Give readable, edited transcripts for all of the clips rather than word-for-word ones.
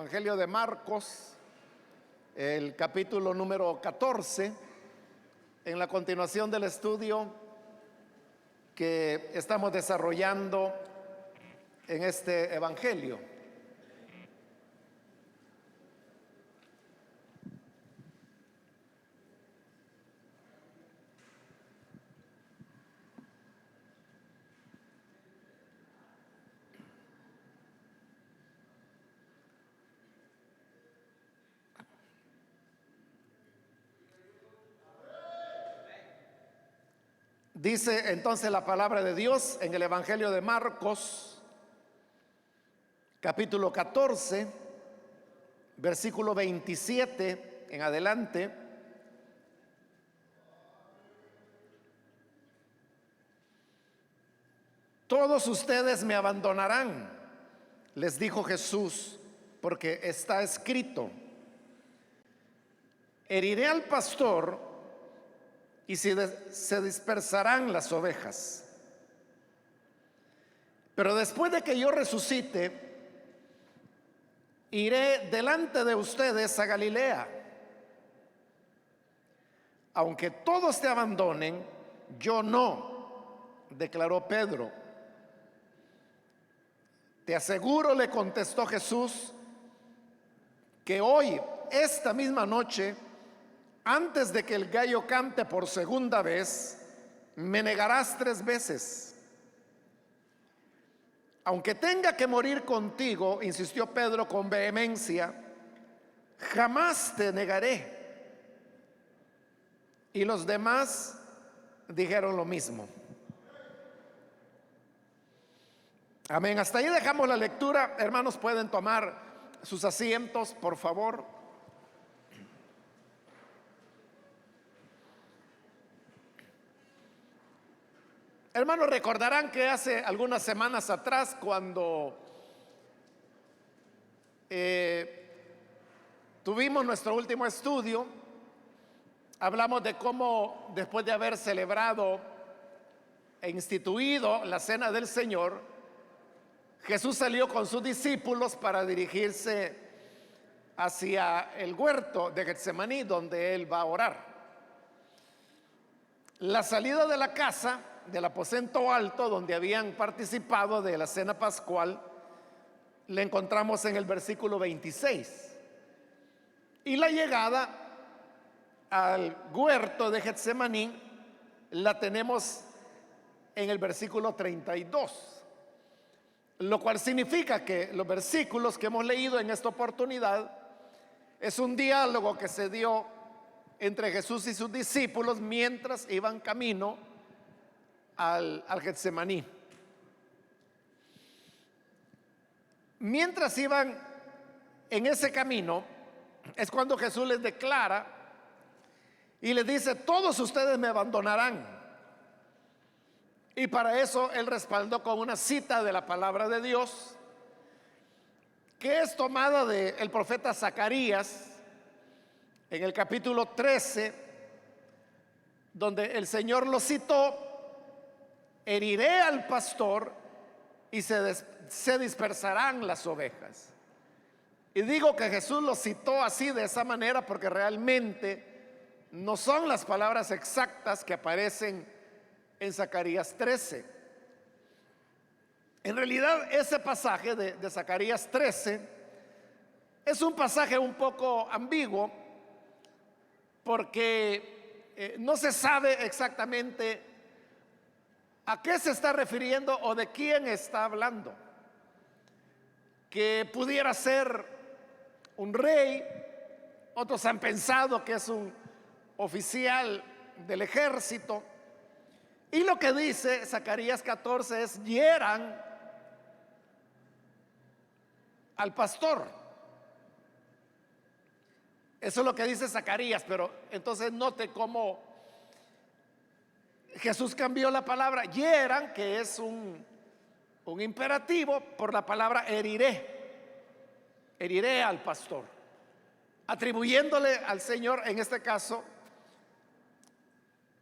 Evangelio de Marcos, el capítulo número 14, en la continuación del estudio que estamos desarrollando en este Evangelio. Dice entonces la palabra de Dios en el Evangelio de Marcos, capítulo 14, versículo 27 en adelante. Todos ustedes me abandonarán, les dijo Jesús, porque está escrito: heriré al pastor y se dispersarán las ovejas. Pero después de que yo resucite, iré delante de ustedes a Galilea. Aunque todos te abandonen, yo no, declaró Pedro. Te aseguro, le contestó Jesús, que hoy, esta misma noche, antes de que el gallo cante por segunda vez, me negarás 3 veces. Aunque tenga que morir contigo, insistió Pedro con vehemencia, jamás te negaré. Y los demás dijeron lo mismo. Amén. Hasta ahí dejamos la lectura. Hermanos, pueden tomar sus asientos, por favor. Hermanos, recordarán que hace algunas semanas atrás, cuando tuvimos nuestro último estudio, hablamos de cómo, después de haber celebrado e instituido la cena del Señor, Jesús salió con sus discípulos para dirigirse hacia el huerto de Getsemaní, donde él va a orar. La salida de la casa, del aposento alto donde habían participado de la cena pascual, le encontramos en el versículo 26. Y la llegada al huerto de Getsemaní la tenemos en el versículo 32. Lo cual significa que los versículos que hemos leído en esta oportunidad es un diálogo que se dio entre Jesús y sus discípulos mientras iban camino al Getsemaní. Mientras iban en ese camino, es cuando Jesús les declara y les dice: todos ustedes me abandonarán. Y para eso él respaldó con una cita de la palabra de Dios, que es tomada del profeta Zacarías, en el capítulo 13, donde el Señor lo citó: heriré al pastor y se dispersarán las ovejas. Y digo que Jesús lo citó así, de esa manera, porque realmente no son las palabras exactas que aparecen en Zacarías 13. En realidad, ese pasaje de Zacarías 13 es un pasaje un poco ambiguo, porque no se sabe exactamente a qué se está refiriendo o de quién está hablando. Que pudiera ser un rey, otros han pensado que es un oficial del ejército. Y lo que dice Zacarías 14 es: hieran al pastor. Eso es lo que dice Zacarías. Pero entonces note cómo Jesús cambió la palabra hieran, que es un imperativo, por la palabra heriré. Heriré al pastor, atribuyéndole al Señor, en este caso,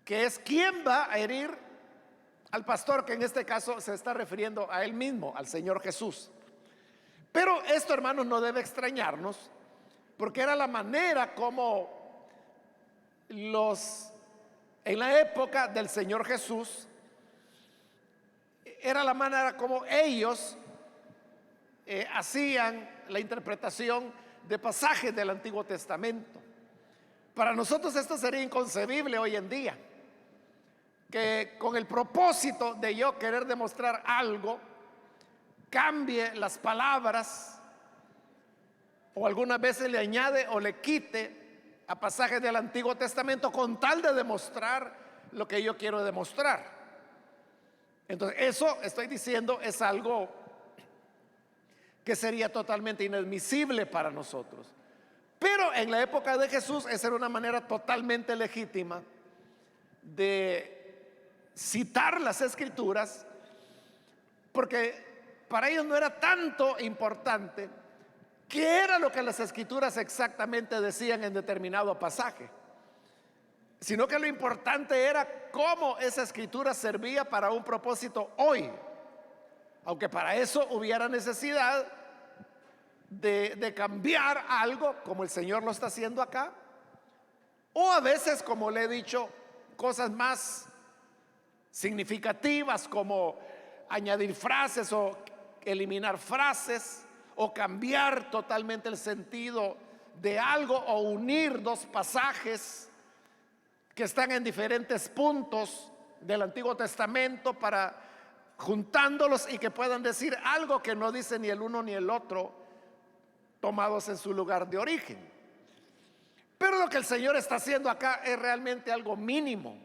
que es quien va a herir al pastor, que en este caso se está refiriendo a él mismo, al Señor Jesús. Pero esto, hermanos, no debe extrañarnos, porque era la manera como en la época del Señor Jesús, era la manera como ellos hacían la interpretación de pasajes del Antiguo Testamento. Para nosotros esto sería inconcebible hoy en día, que con el propósito de yo querer demostrar algo, cambie las palabras o algunas veces le añade o le quite a pasajes del Antiguo Testamento con tal de demostrar lo que yo quiero demostrar. Entonces, eso estoy diciendo es algo que sería totalmente inadmisible para nosotros. Pero en la época de Jesús esa era una manera totalmente legítima de citar las Escrituras, porque para ellos no era tanto importante qué era lo que las Escrituras exactamente decían en determinado pasaje, sino que lo importante era cómo esa Escritura servía para un propósito hoy, aunque para eso hubiera necesidad de cambiar algo, como el Señor lo está haciendo acá, o a veces, como le he dicho, cosas más significativas como añadir frases o eliminar frases o cambiar totalmente el sentido de algo o unir dos pasajes que están en diferentes puntos del Antiguo Testamento para juntándolos y que puedan decir algo que no dice ni el uno ni el otro, tomados en su lugar de origen. Pero lo que el Señor está haciendo acá es realmente algo mínimo,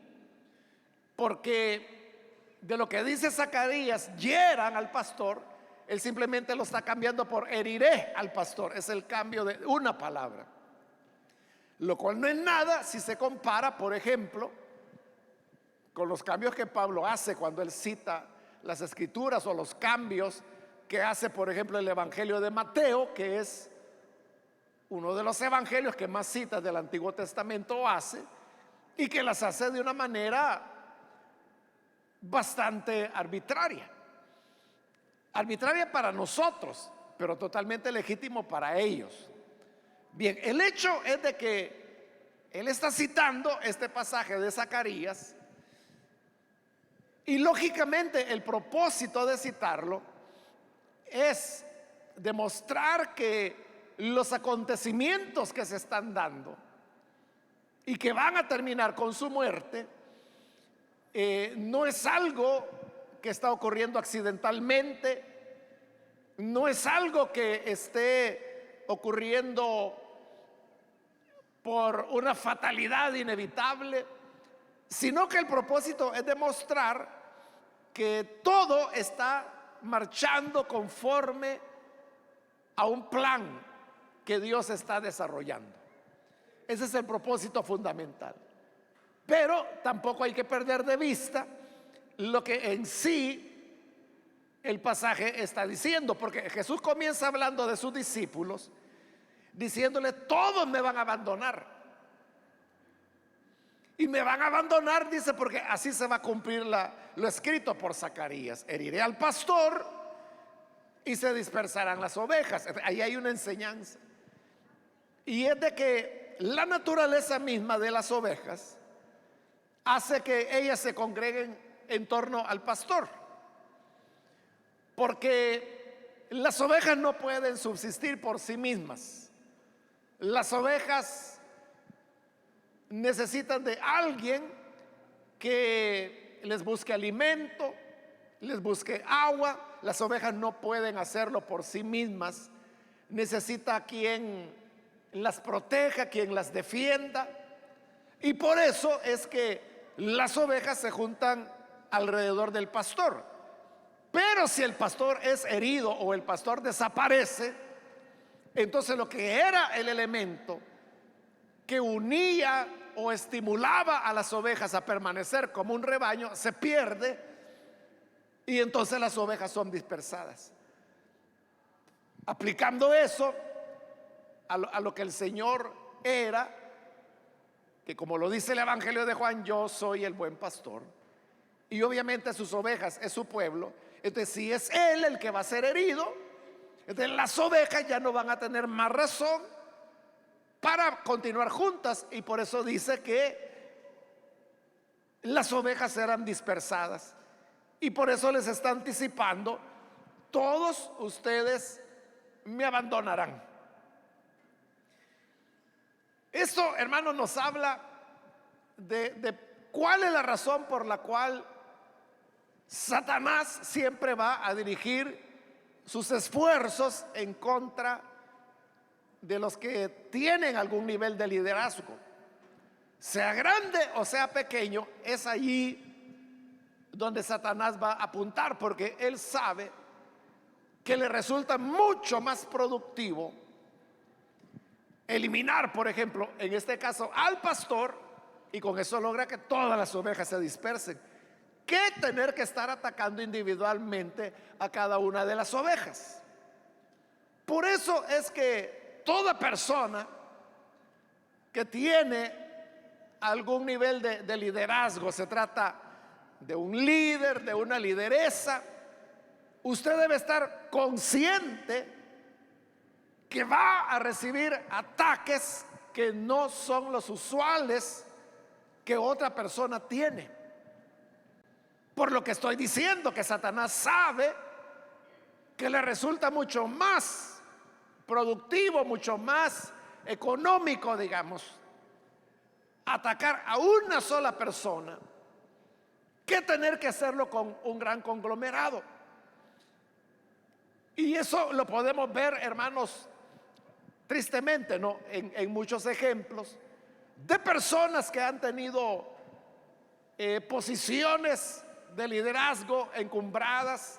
porque de lo que dice Zacarías, hieran al pastor, él simplemente lo está cambiando por heriré al pastor. Es el cambio de una palabra, lo cual no es nada si se compara, por ejemplo, con los cambios que Pablo hace cuando él cita las Escrituras, o los cambios que hace, por ejemplo, el Evangelio de Mateo, que es uno de los evangelios que más citas del Antiguo Testamento hace, y que las hace de una manera bastante arbitraria para nosotros, pero totalmente legítimo para ellos. Bien, el hecho es de que él está citando este pasaje de Zacarías, y lógicamente el propósito de citarlo es demostrar que los acontecimientos que se están dando y que van a terminar con su muerte no es algo que está ocurriendo accidentalmente, no es algo que esté ocurriendo por una fatalidad inevitable, sino que el propósito es demostrar que todo está marchando conforme a un plan que Dios está desarrollando. Ese es el propósito fundamental. Pero tampoco hay que perder de vista lo que en sí el pasaje está diciendo, porque Jesús comienza hablando de sus discípulos, diciéndole: todos me van a abandonar. Y me van a abandonar, dice, porque así se va a cumplir lo escrito por Zacarías: heriré al pastor y se dispersarán las ovejas. Ahí hay una enseñanza, y es de que la naturaleza misma de las ovejas hace que ellas se congreguen en torno al pastor, porque las ovejas no pueden subsistir por sí mismas. Las ovejas necesitan de alguien que les busque alimento, les busque agua. Las ovejas no pueden hacerlo por sí mismas. Necesita quien las proteja, quien las defienda. Y por eso es que las ovejas se juntan alrededor del pastor. Pero si el pastor es herido o el pastor desaparece, entonces lo que era el elemento que unía o estimulaba a las ovejas a permanecer como un rebaño se pierde, y entonces las ovejas son dispersadas. Aplicando eso a lo que el Señor era, que como lo dice el Evangelio de Juan: yo soy el buen pastor, y obviamente sus ovejas es su pueblo. Entonces, si es él el que va a ser herido, Entonces, las ovejas ya no van a tener más razón para continuar juntas, y por eso dice que las ovejas serán dispersadas. Y por eso les está anticipando: todos ustedes me abandonarán. Esto, hermanos, nos habla de cuál es la razón por la cual Satanás siempre va a dirigir sus esfuerzos en contra de los que tienen algún nivel de liderazgo, sea grande o sea pequeño. Es allí donde Satanás va a apuntar, porque él sabe que le resulta mucho más productivo eliminar, por ejemplo, en este caso, al pastor, y con eso logra que todas las ovejas se dispersen, que tener que estar atacando individualmente a cada una de las ovejas. Por eso es que toda persona que tiene algún nivel de liderazgo, se trata de un líder, de una lideresa, usted debe estar consciente que va a recibir ataques que no son los usuales que otra persona tiene. Por lo que estoy diciendo, que Satanás sabe que le resulta mucho más productivo, mucho más económico, digamos, atacar a una sola persona que tener que hacerlo con un gran conglomerado. Y eso lo podemos ver, hermanos, tristemente, ¿no? En muchos ejemplos de personas que han tenido posiciones de liderazgo encumbradas,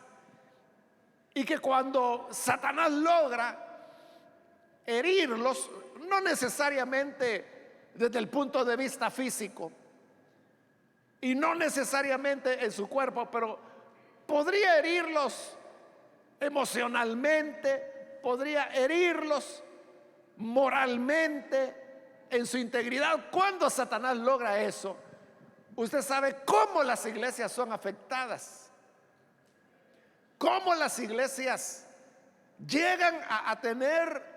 y que cuando Satanás logra herirlos, no necesariamente desde el punto de vista físico y no necesariamente en su cuerpo, pero podría herirlos emocionalmente, podría herirlos moralmente, en su integridad. Cuando Satanás logra eso, usted sabe cómo las iglesias son afectadas, cómo las iglesias llegan a tener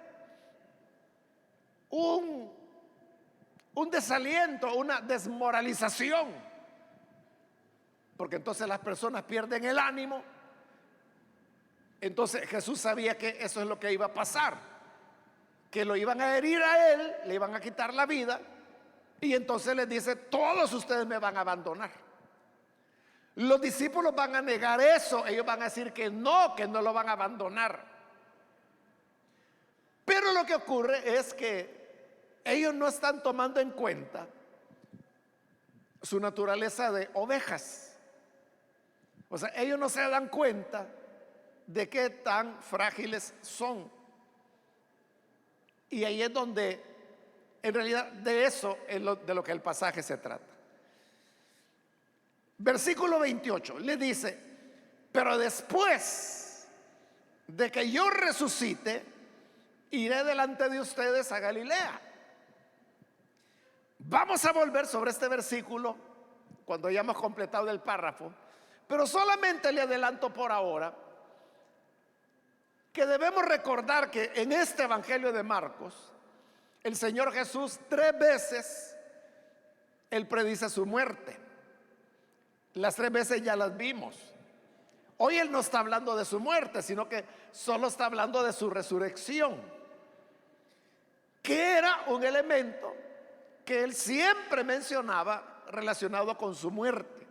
un desaliento, una desmoralización, porque entonces las personas pierden el ánimo. Entonces Jesús sabía que eso es lo que iba a pasar, que lo iban a herir a él, le iban a quitar la vida, y entonces les dice: todos ustedes me van a abandonar. Los discípulos van a negar eso, ellos van a decir que no lo van a abandonar. Pero lo que ocurre es que ellos no están tomando en cuenta su naturaleza de ovejas. O sea, ellos no se dan cuenta de qué tan frágiles son. Y ahí es donde, en realidad, de eso es de lo que el pasaje se trata. Versículo 28 le dice: pero después de que yo resucite, iré delante de ustedes a Galilea. Vamos a volver sobre este versículo cuando ya hemos completado el párrafo, pero solamente le adelanto por ahora que debemos recordar que en este Evangelio de Marcos, el Señor Jesús 3 veces él predice su muerte. Las 3 veces ya las vimos. Hoy él no está hablando de su muerte, sino que solo está hablando de su resurrección, que era un elemento que él siempre mencionaba relacionado con su muerte.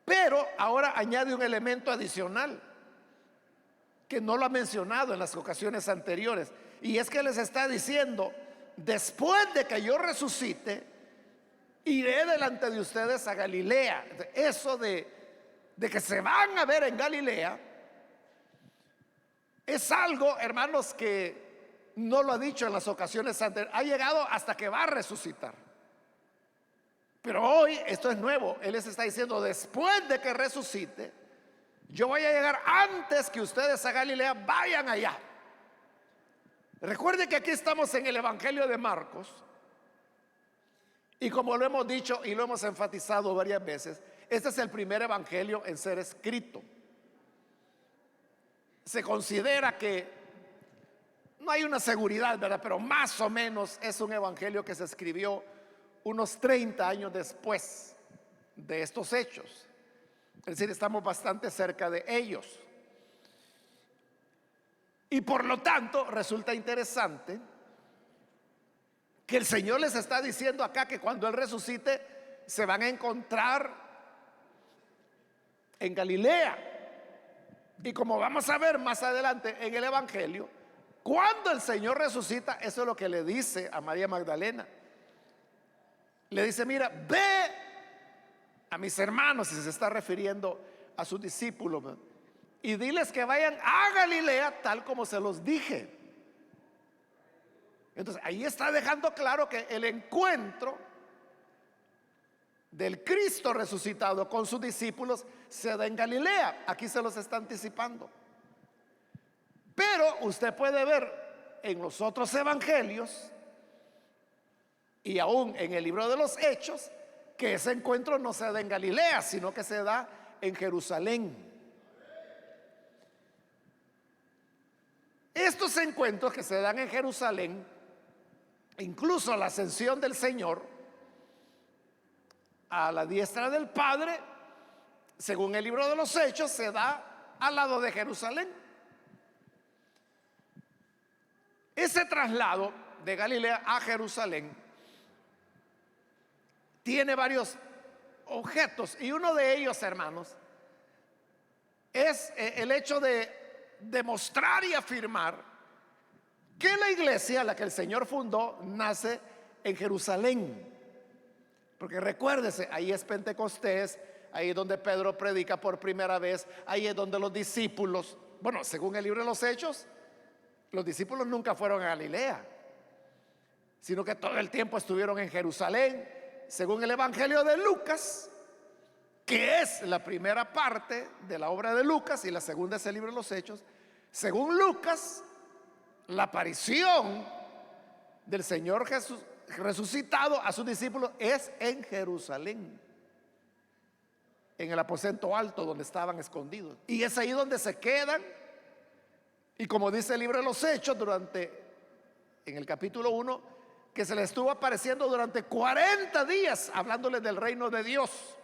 Pero ahora añade un elemento adicional que no lo ha mencionado en las ocasiones anteriores, y es que les está diciendo: después de que yo resucite, iré delante de ustedes a Galilea. Eso de que se van a ver en Galilea es algo, hermanos, que no lo ha dicho en las ocasiones anteriores. Ha llegado hasta que va a resucitar. Pero hoy esto es nuevo. Él les está diciendo: después de que resucite, yo voy a llegar antes que ustedes a Galilea, vayan allá. Recuerde que aquí estamos en el Evangelio de Marcos, y como lo hemos dicho y lo hemos enfatizado varias veces, este es el primer evangelio en ser escrito. se considera que no hay una seguridad, ¿verdad? Pero más o menos es un evangelio que se escribió unos 30 años después de estos hechos. Es decir, estamos bastante cerca de ellos. Y por lo tanto, resulta interesante que el Señor les está diciendo acá que cuando Él resucite se van a encontrar en Galilea. Y como vamos a ver más adelante en el Evangelio, cuando el Señor resucita, eso es lo que le dice a María Magdalena. Le dice: mira, ve a mis hermanos, y se está refiriendo a sus discípulos, ¿verdad? Y diles que vayan a Galilea tal como se los dije. Entonces ahí está dejando claro que el encuentro del Cristo resucitado con sus discípulos se da en Galilea. Aquí se los está anticipando. Pero usted puede ver en los otros evangelios y aún en el libro de los Hechos que ese encuentro no se da en Galilea, sino que se da en Jerusalén. Estos encuentros que se dan en Jerusalén, incluso la ascensión del Señor a la diestra del Padre, según el libro de los Hechos, se da al lado de Jerusalén. Ese traslado de Galilea a Jerusalén tiene varios objetos, y uno de ellos, hermanos, es el hecho de demostrar y afirmar que la iglesia, la que el Señor fundó, nace en Jerusalén. Porque recuérdese, ahí es Pentecostés, ahí es donde Pedro predica por primera vez, ahí es donde los discípulos, bueno, según el libro de los Hechos, los discípulos nunca fueron a Galilea, sino que todo el tiempo estuvieron en Jerusalén. Según el Evangelio de Lucas, que es la primera parte de la obra de Lucas, y la segunda es el libro de los Hechos, según Lucas, la aparición del Señor Jesús resucitado a sus discípulos es en Jerusalén, en el aposento alto donde estaban escondidos, y es ahí donde se quedan. Y como dice el libro de los Hechos, en el capítulo 1, que se les estuvo apareciendo durante 40 días hablándoles del reino de Dios.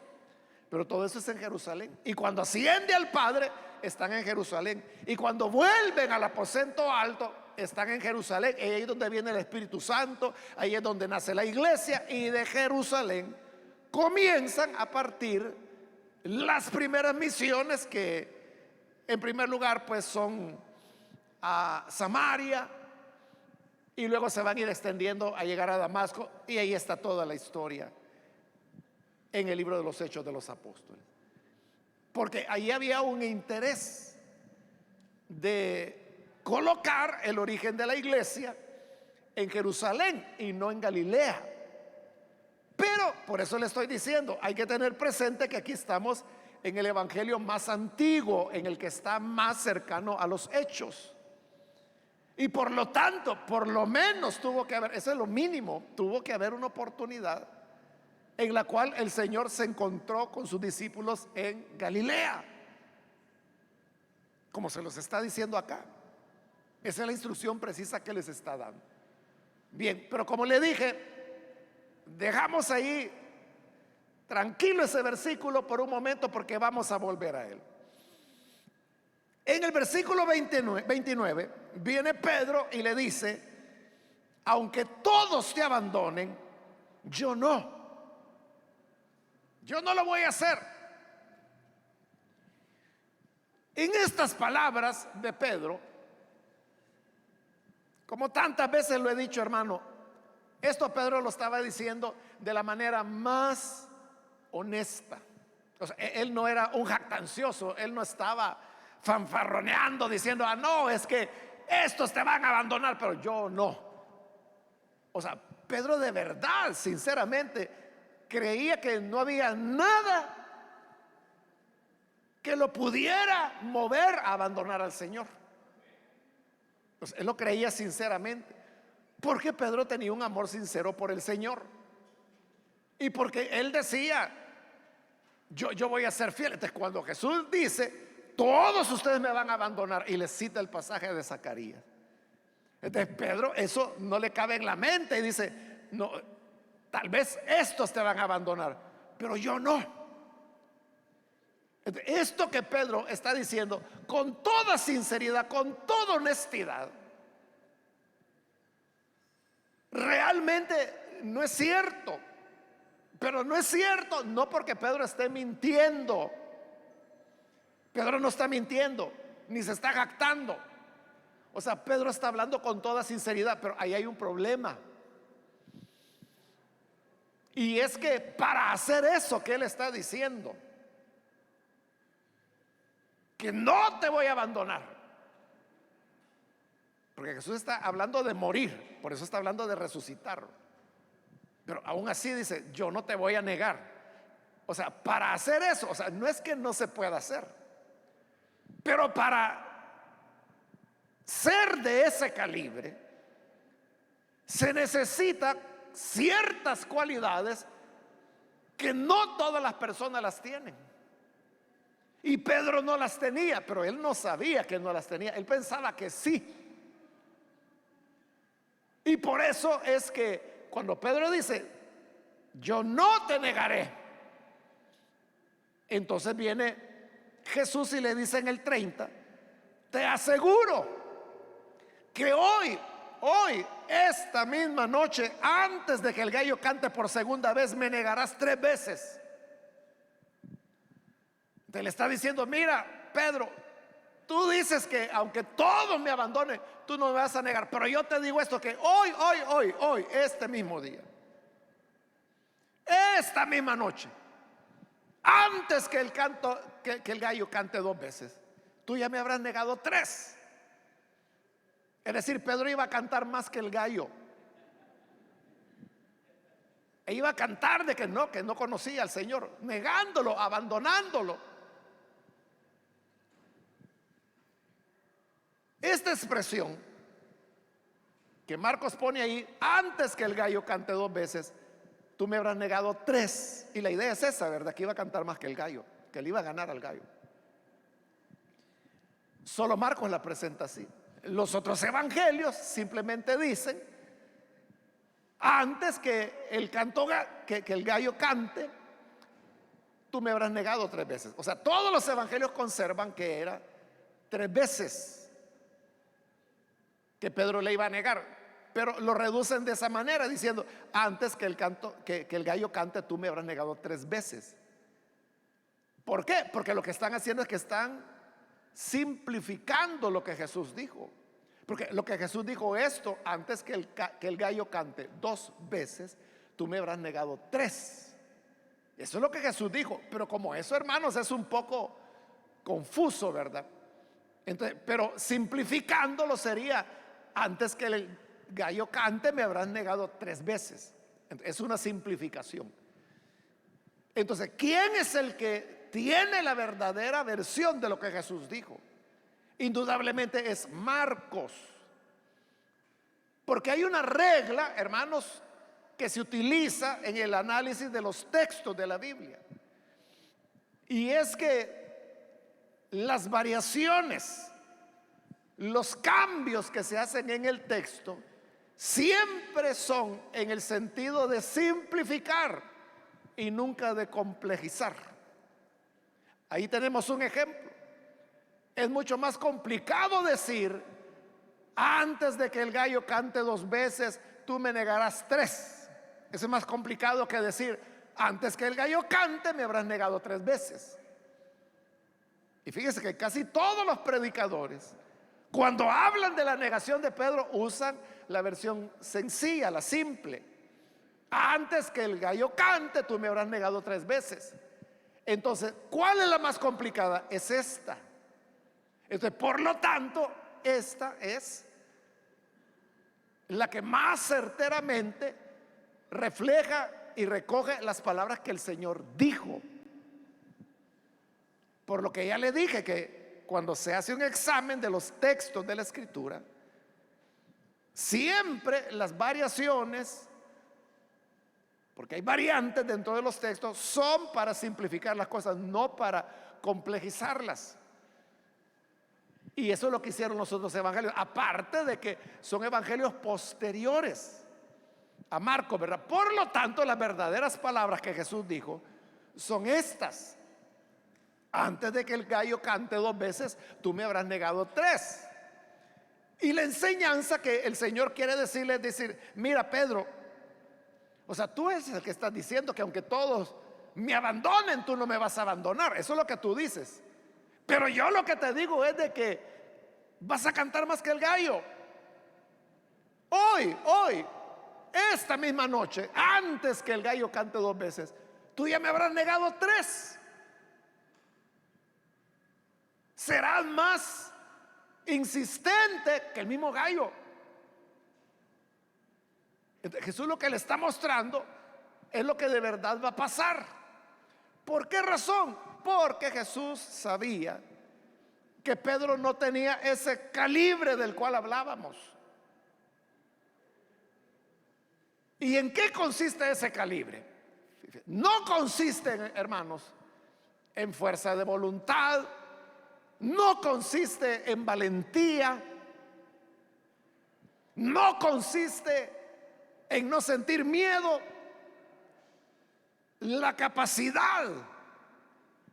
Pero todo eso es en Jerusalén. Y cuando asciende al Padre, están en Jerusalén. Y cuando vuelven al aposento alto, están en Jerusalén. Y ahí es donde viene el Espíritu Santo, ahí es donde nace la iglesia. Y de Jerusalén comienzan a partir las primeras misiones, que en primer lugar pues son a Samaria, y luego se van a ir extendiendo a llegar a Damasco. Y ahí está toda la historia en el libro de los Hechos de los Apóstoles, porque ahí había un interés de colocar el origen de la iglesia en Jerusalén y no en Galilea. Pero por eso le estoy diciendo, hay que tener presente que aquí estamos en el evangelio más antiguo, en el que está más cercano a los hechos, y por lo tanto, por lo menos tuvo que haber, eso es lo mínimo, tuvo que haber una oportunidad en la cual el Señor se encontró con sus discípulos en Galilea, como se los está diciendo acá. Esa es la instrucción precisa que les está dando. Bien, pero como le dije, dejamos ahí tranquilo ese versículo por un momento, porque vamos a volver a él. En el versículo 29 viene Pedro y le dice: aunque todos te abandonen, yo no lo voy a hacer. En estas palabras de Pedro, como tantas veces lo he dicho, hermano, esto Pedro lo estaba diciendo de la manera más honesta. O sea, él no era un jactancioso, él no estaba fanfarroneando diciendo: ah, no, es que estos te van a abandonar, pero yo no. O sea, Pedro de verdad, sinceramente, creía que no había nada que lo pudiera mover a abandonar al Señor. Pues él lo creía sinceramente, porque Pedro tenía un amor sincero por el Señor, y porque él decía: yo voy a ser fiel. Entonces, cuando Jesús dice todos ustedes me van a abandonar. Y les cita el pasaje de Zacarías. Entonces Pedro, eso no le cabe en la mente y dice, no, tal vez estos te van a abandonar, pero yo no. Entonces, esto que Pedro está diciendo con toda sinceridad, con toda honestidad, realmente no es cierto. Pero no es cierto, no porque Pedro esté mintiendo. Pedro no está mintiendo, ni se está jactando. O sea, Pedro está hablando con toda sinceridad, pero ahí hay un problema. Y es que para hacer eso que él está diciendo, que no te voy a abandonar, porque Jesús está hablando de morir, por eso está hablando de resucitar. Pero aún así dice, yo no te voy a negar. O sea, para hacer eso, o sea, no es que no se pueda hacer, pero para ser de ese calibre se necesita ciertas cualidades que no todas las personas las tienen. Y Pedro no las tenía, pero él no sabía que no las tenía, él pensaba que sí. Y por eso es que cuando Pedro dice, yo no te negaré, entonces viene Jesús y le dice en el 30, te aseguro que hoy, esta misma noche, antes de que el gallo cante por segunda vez, me negarás 3 veces. Te le está diciendo, mira, Pedro, tú dices que aunque todos me abandonen, tú no me vas a negar, pero yo te digo esto, que hoy, este mismo día, esta misma noche, antes que el gallo cante 2 veces, tú ya me habrás negado 3. Es decir, Pedro iba a cantar más que el gallo. E iba a cantar de que no conocía al Señor, negándolo, abandonándolo. Esta expresión que Marcos pone ahí, antes que el gallo cante 2 veces, tú me habrás negado 3. Y la idea es esa, ¿verdad? Que iba a cantar más que el gallo, que le iba a ganar al gallo. Solo Marcos la presenta así. Los otros evangelios simplemente dicen, antes que el gallo cante, tú me habrás negado 3 veces. O sea, todos los evangelios conservan que era 3 veces que Pedro le iba a negar, pero lo reducen de esa manera, diciendo, antes que el gallo cante, tú me habrás negado 3 veces. ¿Por qué? Porque lo que están haciendo es que están simplificando lo que Jesús dijo. Porque lo que Jesús dijo, esto, antes que el gallo cante 2 veces, tú me habrás negado 3. Eso es lo que Jesús dijo. Pero como eso, hermanos, es un poco confuso, ¿verdad? Entonces, pero simplificándolo sería, antes que el gallo cante, me habrás negado 3 veces. Es una simplificación. Entonces, ¿quién es el que tiene la verdadera versión de lo que Jesús dijo? Indudablemente es Marcos. Porque hay una regla, hermanos, que se utiliza en el análisis de los textos de la Biblia. Y es que las variaciones, los cambios que se hacen en el texto, siempre son en el sentido de simplificar y nunca de complejizar. Ahí tenemos un ejemplo. Es mucho más complicado decir, antes de que el gallo cante 2 veces, tú me negarás 3. Eso es más complicado que decir, antes que el gallo cante, me habrás negado 3 veces. Y fíjese que casi todos los predicadores, cuando hablan de la negación de Pedro, usan la versión sencilla, la simple. Antes que el gallo cante, tú me habrás negado 3 veces. Entonces, ¿cuál es la más complicada? Es esta. Entonces, por lo tanto, esta es la que más certeramente refleja y recoge las palabras que el Señor dijo. Por lo que ya le dije que cuando se hace un examen de los textos de la Escritura, siempre las variaciones, porque hay variantes dentro de los textos, son para simplificar las cosas, no para complejizarlas. Y eso es lo que hicieron los otros evangelios, aparte de que son evangelios posteriores a Marcos, ¿verdad? Por lo tanto, las verdaderas palabras que Jesús dijo son estas: antes de que el gallo cante 2 veces, tú me habrás negado 3. Y la enseñanza que el Señor quiere decirle es decir: mira, Pedro, o sea, tú eres el que estás diciendo que aunque todos me abandonen, tú no me vas a abandonar. Eso es lo que tú dices. Pero yo lo que te digo es de que vas a cantar más que el gallo. Hoy, esta misma noche, antes que el gallo cante 2 veces, tú ya me habrás negado 3. Serás más insistente que el mismo gallo. Entonces, Jesús lo que le está mostrando es lo que de verdad va a pasar. ¿Por qué razón? Porque Jesús sabía que Pedro no tenía ese calibre del cual hablábamos. ¿Y en qué consiste ese calibre? No consiste, hermanos, en fuerza de voluntad, no consiste en valentía, no consiste en no sentir miedo. La capacidad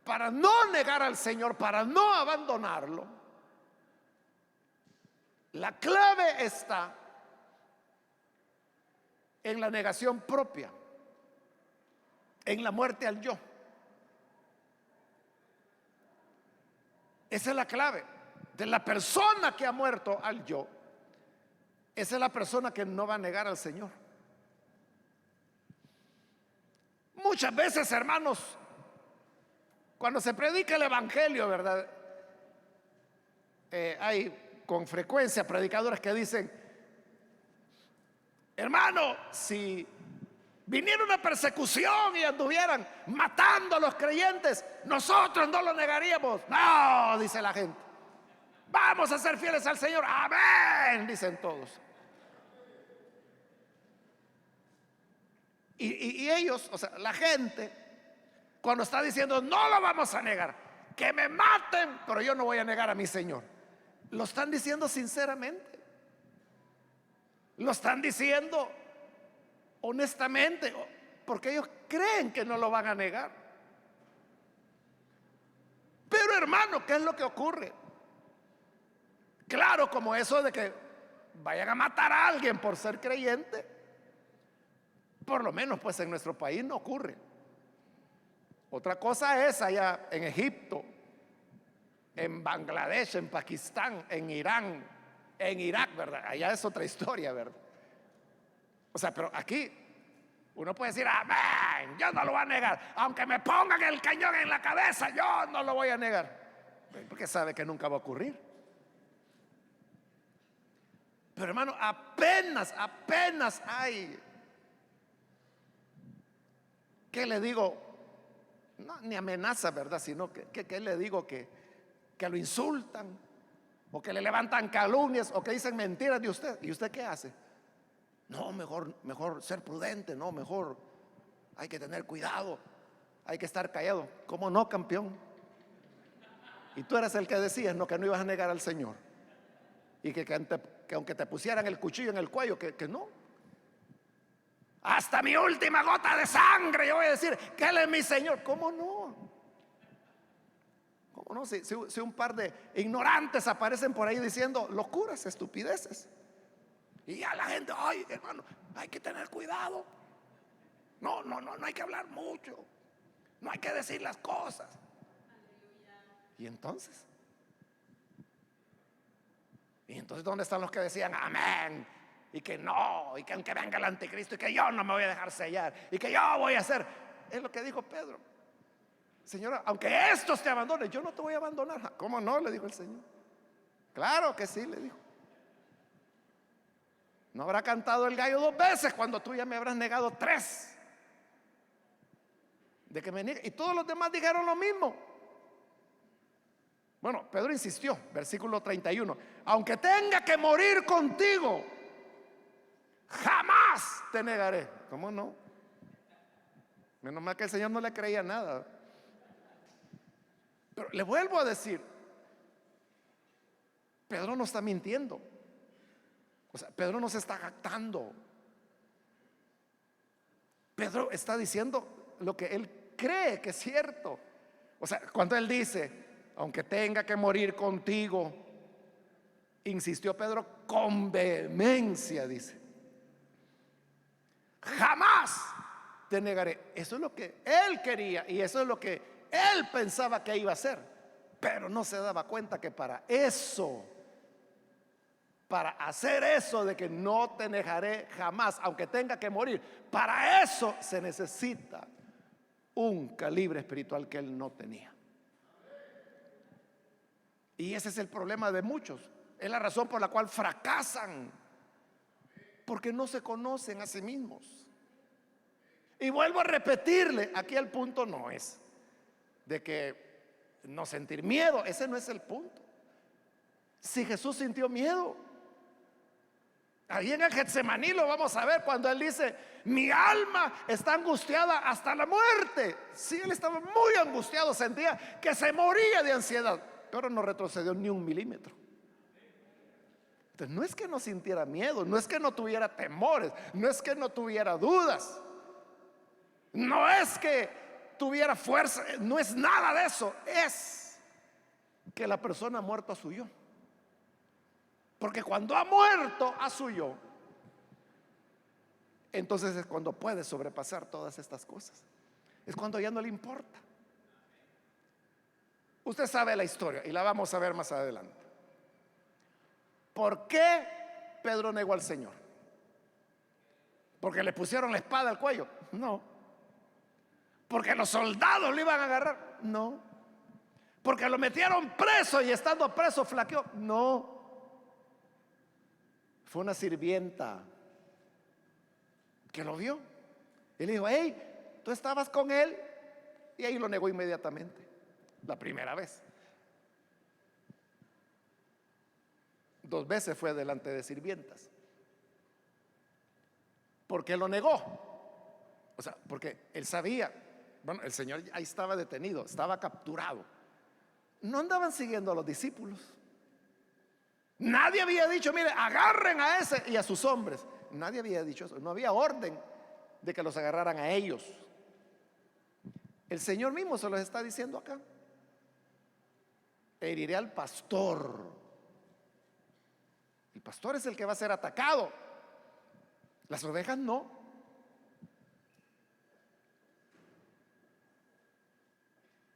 para no negar al Señor, para no abandonarlo, la clave está en la negación propia, en la muerte al yo. Esa es la clave de la persona que ha muerto al yo. Esa es la persona que no va a negar al Señor. Muchas veces, hermanos, cuando se predica el evangelio, ¿verdad? Hay con frecuencia predicadores que dicen: hermano, si viniera una persecución y anduvieran matando a los creyentes, nosotros no lo negaríamos. No, dice la gente, vamos a ser fieles al Señor. Amén, dicen todos. Y ellos, o sea, la gente, cuando está diciendo no lo vamos a negar, que me maten, pero yo no voy a negar a mi Señor, lo están diciendo sinceramente, lo están diciendo honestamente, porque ellos creen que no lo van a negar. Pero, hermano, ¿qué es lo que ocurre? Claro, como eso de que vayan a matar a alguien por ser creyente, por lo menos pues en nuestro país no ocurre. Otra cosa es allá en Egipto, en Bangladesh, en Pakistán, en Irán, en Irak, ¿verdad? Allá es otra historia, ¿verdad? O sea, pero aquí uno puede decir amén, yo no lo voy a negar, aunque me pongan el cañón en la cabeza, yo no lo voy a negar, porque sabe que nunca va a ocurrir. Pero, hermano, apenas hay, ¿qué le digo? No, ni amenaza, ¿verdad? Sino que le digo que lo insultan, o que le levantan calumnias, o que dicen mentiras de usted. ¿Y usted qué hace? No, mejor ser prudente, no, mejor hay que tener cuidado, hay que estar callado. ¿Cómo no, campeón? Y tú eras el que decías, no, que no ibas a negar al Señor, y que aunque te pusieran el cuchillo en el cuello, que no. Hasta mi última gota de sangre yo voy a decir que Él es mi Señor. ¿Cómo no? ¿Cómo no? Si un par de ignorantes aparecen por ahí diciendo locuras, estupideces, y a la gente, ay, hermano, hay que tener cuidado. No hay que hablar mucho, no hay que decir las cosas. Y entonces ¿dónde están los que decían amén? Y que no, y que aunque venga el anticristo, y que yo no me voy a dejar sellar, y que yo voy a hacer. Es lo que dijo Pedro: Señora, aunque estos te abandonen, yo no te voy a abandonar. ¿Cómo no? Le dijo el Señor. Claro que sí, le dijo. No habrá cantado el gallo 2 veces cuando tú ya me habrás negado 3. De que me niegue. Y todos los demás dijeron lo mismo. Bueno, Pedro insistió, versículo 31: aunque tenga que morir contigo, jamás te negaré. ¿Cómo no? Menos mal que el Señor no le creía nada. Pero le vuelvo a decir, Pedro no está mintiendo. O sea, Pedro no se está jactando. Pedro está diciendo lo que él cree que es cierto. O sea, cuando él dice, aunque tenga que morir contigo, insistió Pedro con vehemencia, dice, jamás te negaré. Eso es lo que él quería y eso es lo que él pensaba que iba a hacer, pero no se daba cuenta que para eso, para hacer eso de que no te negaré jamás, aunque tenga que morir, para eso se necesita un calibre espiritual que él no tenía. Y ese es el problema de muchos. Es la razón por la cual fracasan, porque no se conocen a sí mismos. Y vuelvo a repetirle, aquí el punto no es de que no sentir miedo, ese no es el punto. Si Jesús sintió miedo, ahí en el Getsemaní lo vamos a ver cuando él dice, mi alma está angustiada hasta la muerte. Sí, él estaba muy angustiado, sentía que se moría de ansiedad, pero no retrocedió ni un milímetro. Entonces no es que no sintiera miedo, no es que no tuviera temores, no es que no tuviera dudas, no es que tuviera fuerza, no es nada de eso. Es que la persona ha muerto a su yo. Porque cuando ha muerto a su yo, entonces es cuando puede sobrepasar todas estas cosas. Es cuando ya no le importa. Usted sabe la historia y la vamos a ver más adelante. ¿Por qué Pedro negó al Señor? ¿Porque le pusieron la espada al cuello? No. ¿Porque los soldados lo iban a agarrar? No. ¿Porque lo metieron preso y estando preso flaqueó? No. Fue una sirvienta que lo vio y le dijo, hey, tú estabas con él, y ahí lo negó inmediatamente, la primera vez. 2 veces fue delante de sirvientas. ¿Por qué lo negó? O sea, porque él sabía, bueno, el Señor ahí estaba detenido, estaba capturado. No andaban siguiendo a los discípulos. Nadie había dicho, mire, agarren a ese y a sus hombres. Nadie había dicho eso. No había orden de que los agarraran a ellos. El Señor mismo se los está diciendo acá. Heriré al pastor. El pastor es el que va a ser atacado. Las ovejas no.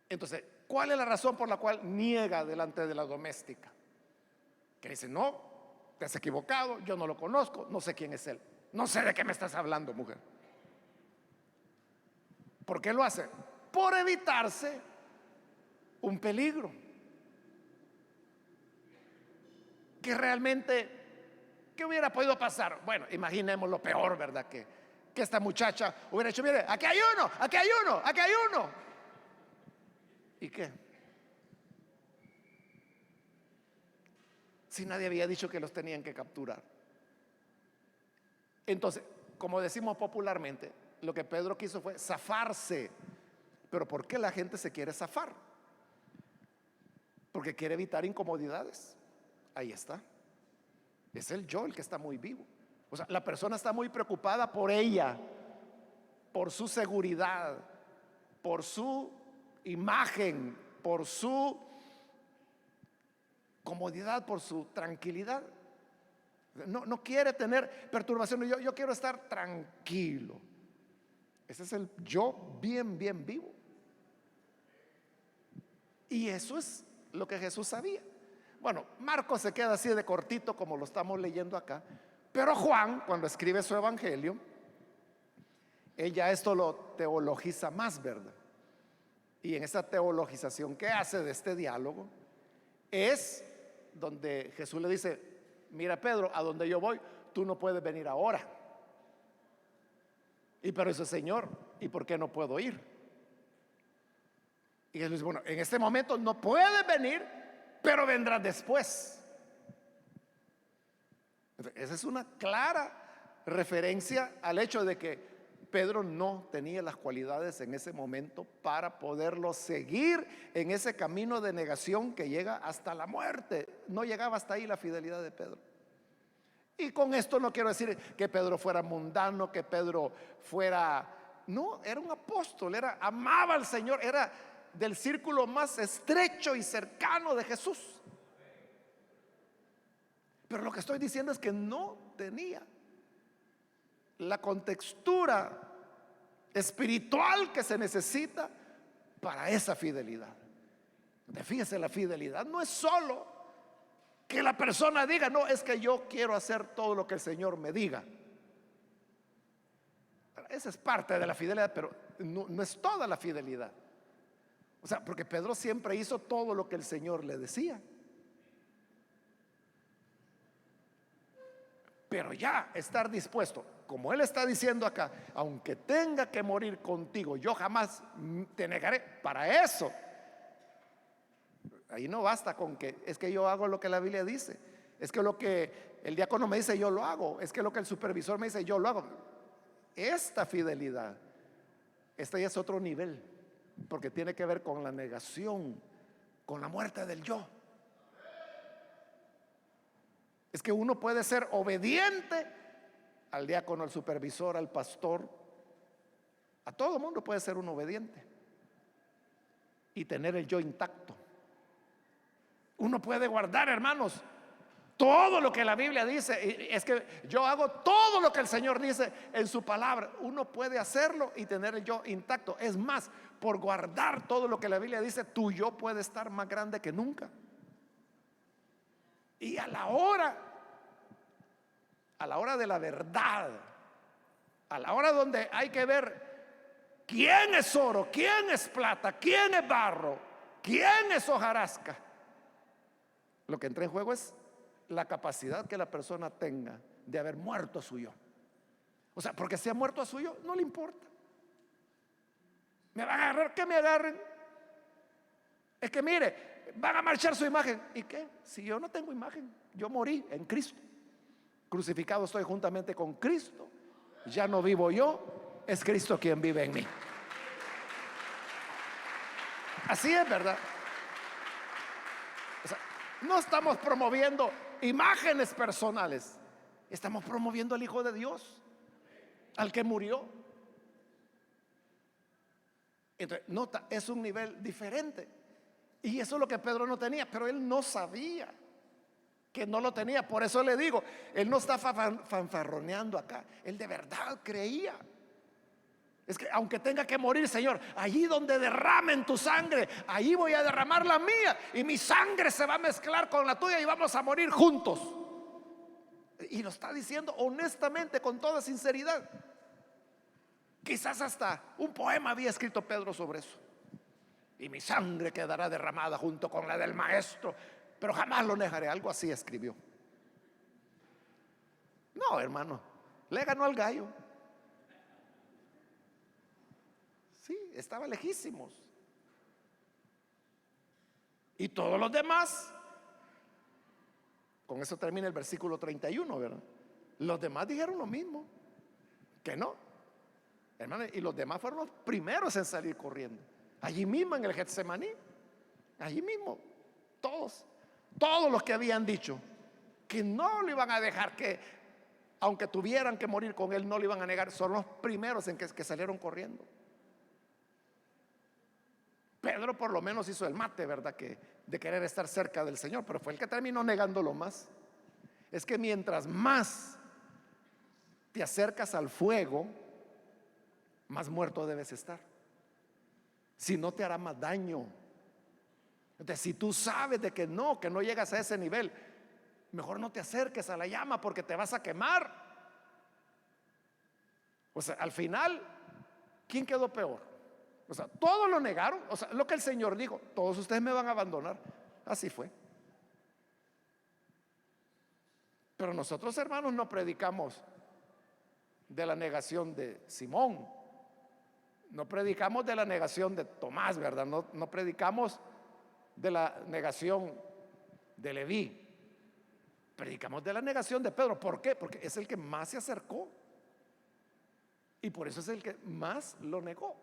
Entonces, ¿cuál es la razón por la cual niega delante de la doméstica? Que dice, no, te has equivocado, yo no lo conozco, no sé quién es él. No sé de qué me estás hablando, mujer. ¿Por qué lo hace? Por evitarse un peligro. Que realmente, ¿qué hubiera podido pasar? Bueno, imaginemos lo peor, ¿verdad? Que esta muchacha hubiera dicho, mire, aquí hay uno, aquí hay uno, aquí hay uno. ¿Y qué? Si nadie había dicho que los tenían que capturar. Entonces, como decimos popularmente, lo que Pedro quiso fue zafarse. Pero ¿por qué la gente se quiere zafar? Porque quiere evitar incomodidades. Ahí está. Es el yo el que está muy vivo. O sea, la persona está muy preocupada por ella, por su seguridad, por su imagen, por su comodidad, por su tranquilidad. No quiere tener perturbaciones. Yo quiero estar tranquilo. Ese es el yo bien vivo. Y eso es lo que Jesús sabía. Bueno, Marcos se queda así de cortito como lo estamos leyendo acá, pero Juan, cuando escribe su evangelio, ella esto lo teologiza más, ¿verdad? Y en esa teologización que hace de este diálogo es donde Jesús le dice, mira Pedro, a donde yo voy, tú no puedes venir ahora. Y pero dice, Señor, ¿y por qué no puedo ir? Y Jesús dice, bueno, en este momento no puedes venir, pero vendrás después. Esa es una clara referencia al hecho de que Pedro no tenía las cualidades en ese momento para poderlo seguir en ese camino de negación que llega hasta la muerte. No llegaba hasta ahí la fidelidad de Pedro. Y con esto no quiero decir que Pedro fuera mundano, que Pedro fuera, no, era un apóstol, amaba al Señor, era del círculo más estrecho y cercano de Jesús. Pero lo que estoy diciendo es que no tenía la contextura espiritual que se necesita para esa fidelidad. Fíjese, la fidelidad no es solo que la persona diga, no, es que yo quiero hacer todo lo que el Señor me diga. Esa es parte de la fidelidad, pero no es toda la fidelidad. O sea, porque Pedro siempre hizo todo lo que el Señor le decía. Pero ya estar dispuesto, como él está diciendo acá, aunque tenga que morir contigo, yo jamás te negaré. Para eso, ahí no basta con que es que yo hago lo que la Biblia dice, es que lo que el diácono me dice yo lo hago, es que lo que el supervisor me dice yo lo hago. Esta fidelidad, esta ya es otro nivel, porque tiene que ver con la negación, con la muerte del yo. Es que uno puede ser obediente al diácono, al supervisor, al pastor, a todo mundo puede ser un obediente y tener el yo intacto. Uno puede guardar, hermanos, todo lo que la Biblia dice. Es que yo hago todo lo que el Señor dice en su palabra. Uno puede hacerlo y tener el yo intacto. Es más, por guardar todo lo que la Biblia dice, tu yo puede estar más grande que nunca. Y a la hora de la verdad, a la hora donde hay que ver quién es oro, quién es plata, quién es barro, quién es hojarasca, lo que entra en juego es la capacidad que la persona tenga de haber muerto a su yo. O sea, porque si ha muerto a su yo, no le importa. Me van a agarrar, que me agarren. Es que mire, van a marchar su imagen. ¿Y qué? Si yo no tengo imagen, yo morí en Cristo. Crucificado estoy juntamente con Cristo. Ya no vivo yo, es Cristo quien vive en mí. Así es, ¿verdad? O sea, no estamos promoviendo imágenes personales, estamos promoviendo al Hijo de Dios, al que murió. Entonces, nota, es un nivel diferente. Y eso es lo que Pedro no tenía, pero él no sabía que no lo tenía. Por eso le digo, él no está fanfarroneando acá, él de verdad creía. Es que aunque tenga que morir, Señor, allí donde derramen tu sangre, allí voy a derramar la mía, y mi sangre se va a mezclar con la tuya y vamos a morir juntos. Y lo está diciendo honestamente, con toda sinceridad. Quizás hasta un poema había escrito Pedro sobre eso. Y mi sangre quedará derramada junto con la del maestro, pero jamás lo negaré. Algo así escribió. No, hermano, le ganó al gallo. Sí, estaba lejísimos. Y todos los demás, con eso termina el versículo 31, ¿verdad? Los demás dijeron lo mismo, que no, hermano. Y los demás fueron los primeros en salir corriendo. Allí mismo en el Getsemaní, allí mismo, todos los que habían dicho que no lo iban a dejar, que aunque tuvieran que morir con él, no lo iban a negar, son los primeros en que salieron corriendo. Pedro por lo menos hizo el mate, ¿verdad? Que de querer estar cerca del Señor, pero fue el que terminó negándolo más. Es que mientras más te acercas al fuego, más muerto debes estar. Si no, te hará más daño. Entonces, si tú sabes de que no llegas a ese nivel, mejor no te acerques a la llama, porque te vas a quemar. O sea, al final, ¿quién quedó peor? O sea, todos lo negaron. O sea, lo que el Señor dijo, todos ustedes me van a abandonar. Así fue. Pero nosotros, hermanos, no predicamos de la negación de Simón, no predicamos de la negación de Tomás, ¿verdad? No predicamos de la negación de Leví. Predicamos de la negación de Pedro. ¿Por qué? Porque es el que más se acercó. Y por eso es el que más lo negó.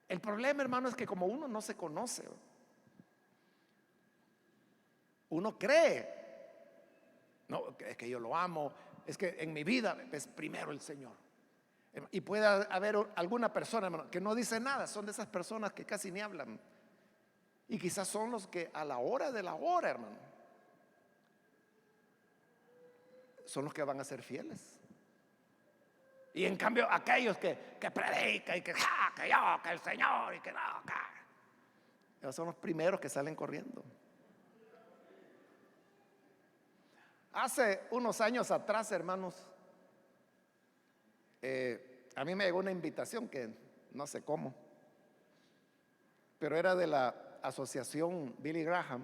El problema, hermano, es que como uno no se conoce, uno cree, no, es que yo lo amo, es que en mi vida es primero el Señor. Y puede haber alguna persona, hermano, que no dice nada, son de esas personas que casi ni hablan. Y quizás son los que a la hora de la hora, hermano, son los que van a ser fieles. Y en cambio aquellos que predican y que yo, que el Señor y que no, ellos son los primeros que salen corriendo. Hace unos años atrás, hermanos, a mí me llegó una invitación que no sé cómo, pero era de la asociación Billy Graham.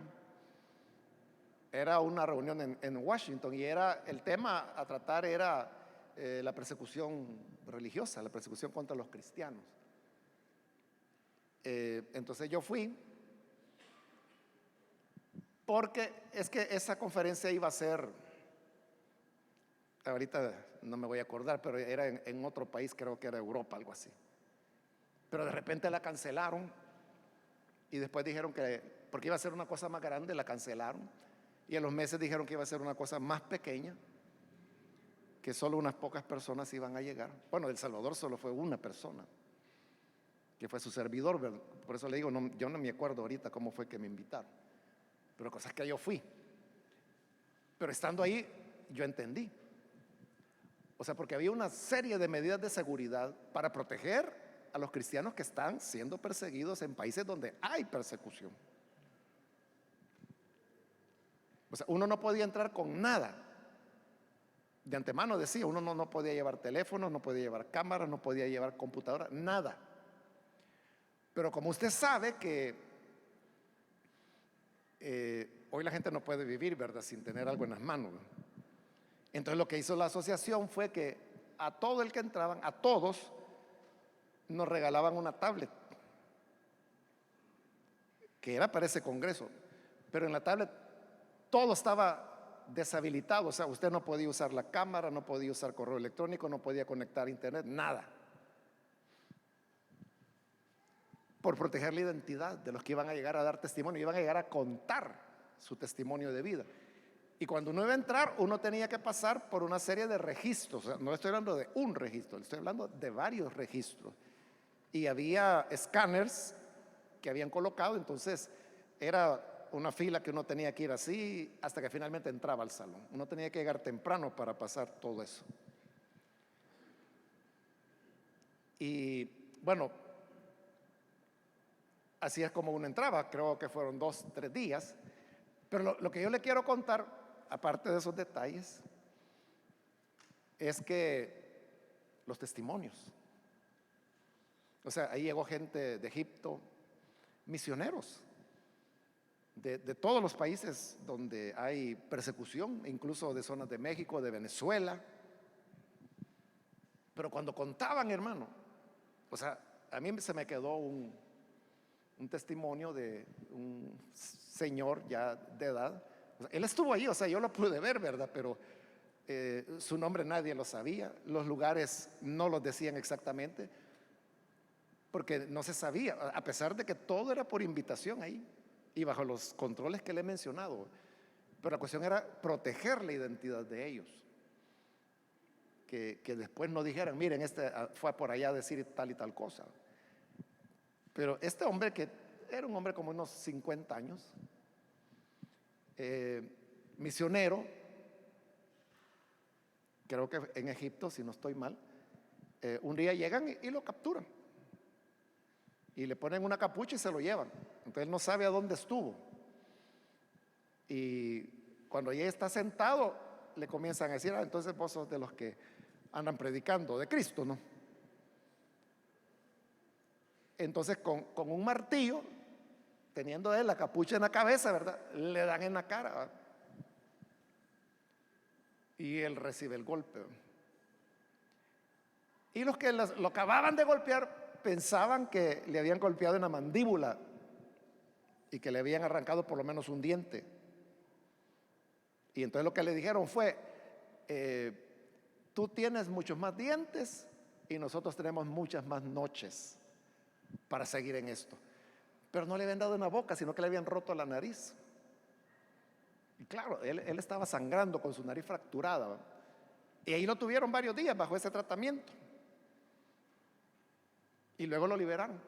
Era una reunión en Washington y era el tema a tratar era la persecución religiosa, la persecución contra los cristianos. Entonces yo fui porque es que esa conferencia iba a ser, ahorita no me voy a acordar, pero era en otro país, creo que era Europa, algo así. Pero de repente la cancelaron y después dijeron que, porque iba a ser una cosa más grande, la cancelaron. Y a los meses dijeron que iba a ser una cosa más pequeña, que solo unas pocas personas iban a llegar. Bueno, El Salvador solo fue una persona, que fue su servidor, ¿verdad? Por eso le digo, yo no me acuerdo ahorita cómo fue que me invitaron, pero cosas que yo fui. Pero estando ahí, yo entendí. O sea, porque había una serie de medidas de seguridad para proteger a los cristianos que están siendo perseguidos en países donde hay persecución. O sea, uno no podía entrar con nada. De antemano decía, uno no podía llevar teléfono, no podía llevar cámara, no podía llevar computadora, nada. Pero como usted sabe que hoy la gente no puede vivir, ¿verdad?, sin tener algo en las manos. Entonces lo que hizo la asociación fue que a todo el que entraban, a todos, nos regalaban una tablet, que era para ese congreso. Pero en la tablet todo estaba deshabilitado, o sea, usted no podía usar la cámara, no podía usar correo electrónico, no podía conectar internet, nada. Por proteger la identidad de los que iban a llegar a dar testimonio, iban a llegar a contar su testimonio de vida. Y cuando uno iba a entrar, uno tenía que pasar por una serie de registros. O sea, no estoy hablando de un registro, estoy hablando de varios registros. Y había escáneres que habían colocado, entonces era una fila que uno tenía que ir así hasta que finalmente entraba al salón. Uno tenía que llegar temprano para pasar todo eso. Y bueno, así es como uno entraba. Creo que fueron 2, 3 días. Pero lo que yo le quiero contar, aparte de esos detalles, es que los testimonios. O sea, ahí llegó gente de Egipto, misioneros de todos los países donde hay persecución, incluso de zonas de México, de Venezuela. Pero cuando contaban, hermano, o sea, a mí se me quedó un testimonio de un señor ya de edad. O sea, él estuvo ahí, o sea, yo lo pude ver, ¿verdad? Pero su nombre nadie lo sabía, los lugares no los decían exactamente, porque no se sabía, a pesar de que todo era por invitación ahí y bajo los controles que le he mencionado. Pero la cuestión era proteger la identidad de ellos, que después no dijeran, miren, este fue por allá a decir tal y tal cosa. Pero este hombre, que era un hombre como unos 50 años, misionero, creo que en Egipto, si no estoy mal, un día llegan y lo capturan y le ponen una capucha y se lo llevan. Entonces él no sabe a dónde estuvo, y cuando ya está sentado le comienzan a decir, entonces vos sos de los que andan predicando de Cristo, ¿no? Entonces con un martillo, teniendo él la capucha en la cabeza, ¿verdad?, le dan en la cara, ¿verdad?, y él recibe el golpe. Y los que lo acababan de golpear pensaban que le habían golpeado en la mandíbula y que le habían arrancado por lo menos un diente. Y entonces lo que le dijeron fue, tú tienes muchos más dientes y nosotros tenemos muchas más noches para seguir en esto. Pero no le habían dado una boca, sino que le habían roto la nariz. Y claro, él estaba sangrando con su nariz fracturada, ¿va? Y ahí lo tuvieron varios días bajo ese tratamiento. Y luego lo liberaron.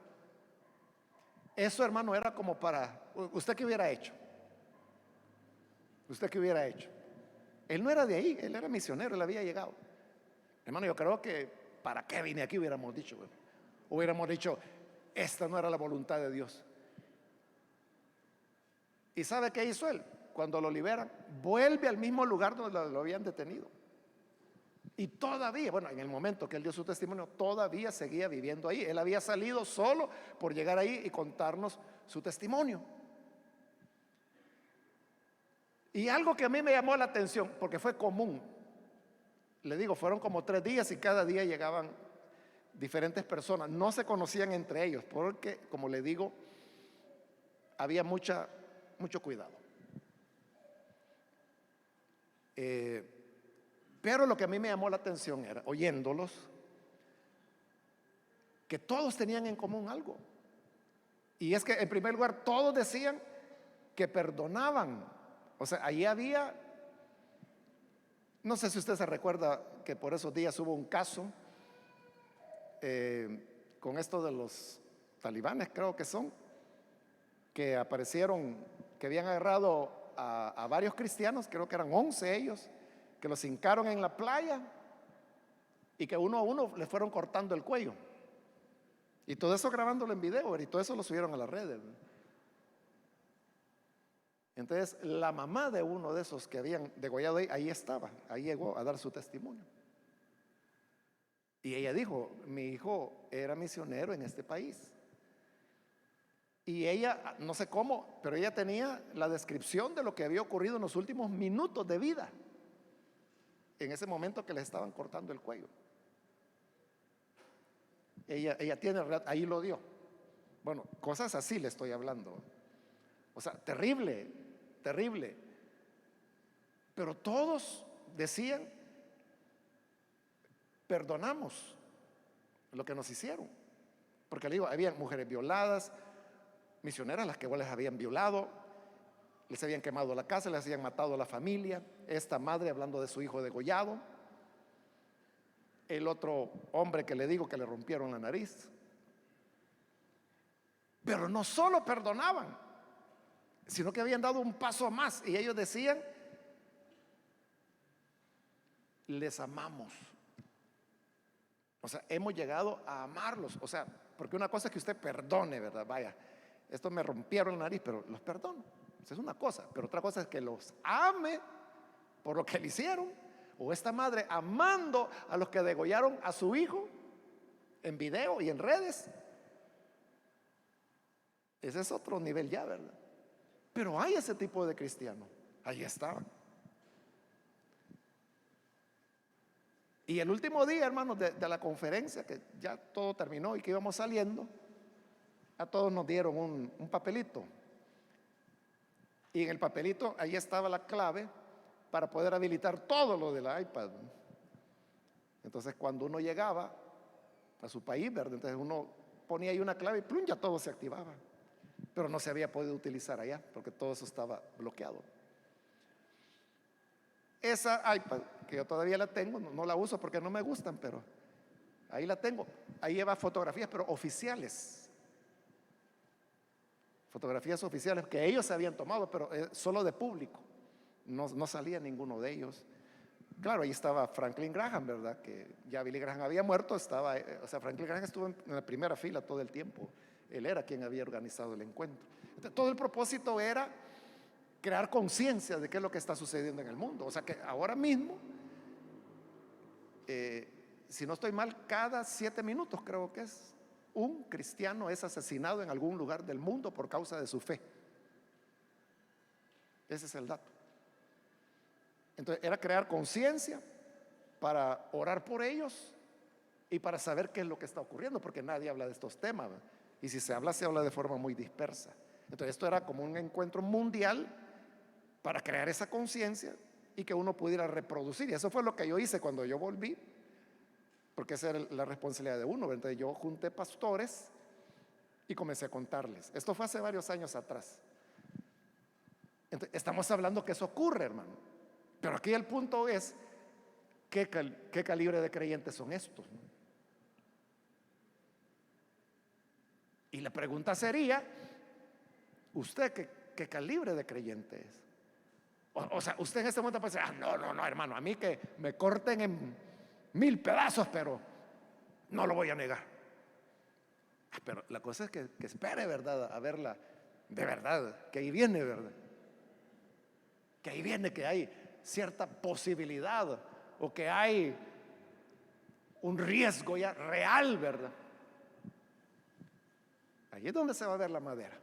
Eso, hermano, era como para... ¿Usted qué hubiera hecho? ¿Usted qué hubiera hecho? Él no era de ahí, él era misionero, él había llegado. Hermano, yo creo que ¿para qué vine aquí? Hubiéramos dicho, bueno. Hubiéramos dicho, esta no era la voluntad de Dios. ¿Y sabe qué hizo él? Cuando lo liberan, vuelve al mismo lugar donde lo habían detenido. Y todavía, bueno, en el momento que él dio su testimonio, todavía seguía viviendo ahí. Él había salido solo por llegar ahí y contarnos su testimonio. Y algo que a mí me llamó la atención, porque fue común, le digo, fueron como 3 días y cada día llegaban diferentes personas. No se conocían entre ellos, porque, como le digo, había mucho cuidado. Pero lo que a mí me llamó la atención era, oyéndolos, que todos tenían en común algo. Y es que, en primer lugar, todos decían que perdonaban. O sea, allí había, no sé si usted se recuerda que por esos días hubo un caso con esto de los talibanes, creo que son, que aparecieron, que habían agarrado a varios cristianos, creo que eran 11 ellos, que los hincaron en la playa y que uno a uno le fueron cortando el cuello. Y todo eso grabándolo en video, y todo eso lo subieron a las redes. Entonces la mamá de uno de esos que habían degollado ahí estaba, ahí llegó a dar su testimonio. Y ella dijo, mi hijo era misionero en este país. Y ella, no sé cómo, pero ella tenía la descripción de lo que había ocurrido en los últimos minutos de vida, en ese momento que le estaban cortando el cuello. Ella tiene, ahí lo dio. Bueno, cosas así le estoy hablando. O sea, terrible, terrible. Pero todos decían, perdonamos lo que nos hicieron. Porque le digo, había mujeres violadas, misioneras las que les habían violado, les habían quemado la casa, les habían matado a la familia. Esta madre hablando de su hijo degollado. El otro hombre que le digo que le rompieron la nariz. Pero no solo perdonaban, sino que habían dado un paso más. Y ellos decían, les amamos. O sea, hemos llegado a amarlos. O sea, porque una cosa es que usted perdone, ¿verdad? Vaya, esto me rompieron la nariz, pero los perdono. Esa es una cosa. Pero otra cosa es que los ame por lo que le hicieron. O esta madre amando a los que degollaron a su hijo en video y en redes. Ese es otro nivel ya, ¿verdad? Pero hay ese tipo de cristianos. Ahí estaban. Y el último día, hermanos, de la conferencia, que ya todo terminó y que íbamos saliendo, a todos nos dieron un papelito. Y en el papelito, ahí estaba la clave para poder habilitar todo lo del iPad. Entonces, cuando uno llegaba a su país, ¿verdad? Entonces uno ponía ahí una clave y ¡plum!, ya todo se activaba. Pero no se había podido utilizar allá porque todo eso estaba bloqueado. Esa iPad, que yo todavía la tengo, no la uso porque no me gustan, pero ahí la tengo. Ahí lleva fotografías, pero oficiales. Fotografías oficiales que ellos habían tomado, pero solo de público. No salía ninguno de ellos. Claro, ahí estaba Franklin Graham, ¿verdad? Que ya Billy Graham había muerto, o sea, Franklin Graham estuvo en la primera fila todo el tiempo. Él era quien había organizado el encuentro. Entonces, todo el propósito era crear conciencia de qué es lo que está sucediendo en el mundo. O sea que ahora mismo, si no estoy mal, cada 7 minutos creo que es, un cristiano es asesinado en algún lugar del mundo por causa de su fe. Ese es el dato. Entonces era crear conciencia para orar por ellos y para saber qué es lo que está ocurriendo, porque nadie habla de estos temas, ¿verdad? Y si se habla de forma muy dispersa. Entonces esto era como un encuentro mundial para crear esa conciencia y que uno pudiera reproducir. Y eso fue lo que yo hice cuando yo volví, porque esa era la responsabilidad de uno, ¿verdad? Yo junté pastores y comencé a contarles. Esto fue hace varios años atrás. Entonces, estamos hablando que eso ocurre, hermano. Pero aquí el punto es, ¿qué calibre de creyentes son estos? Y la pregunta sería, ¿usted qué calibre de creyente es? O sea, usted en este momento puede decir, no, hermano, a mí que me corten en 1000 pedazos, pero no lo voy a negar. Pero la cosa es que espere, ¿verdad? A verla de verdad, que ahí viene, ¿verdad? Que ahí viene, que hay cierta posibilidad o que hay un riesgo ya real, ¿verdad? Allí es donde se va a ver la madera.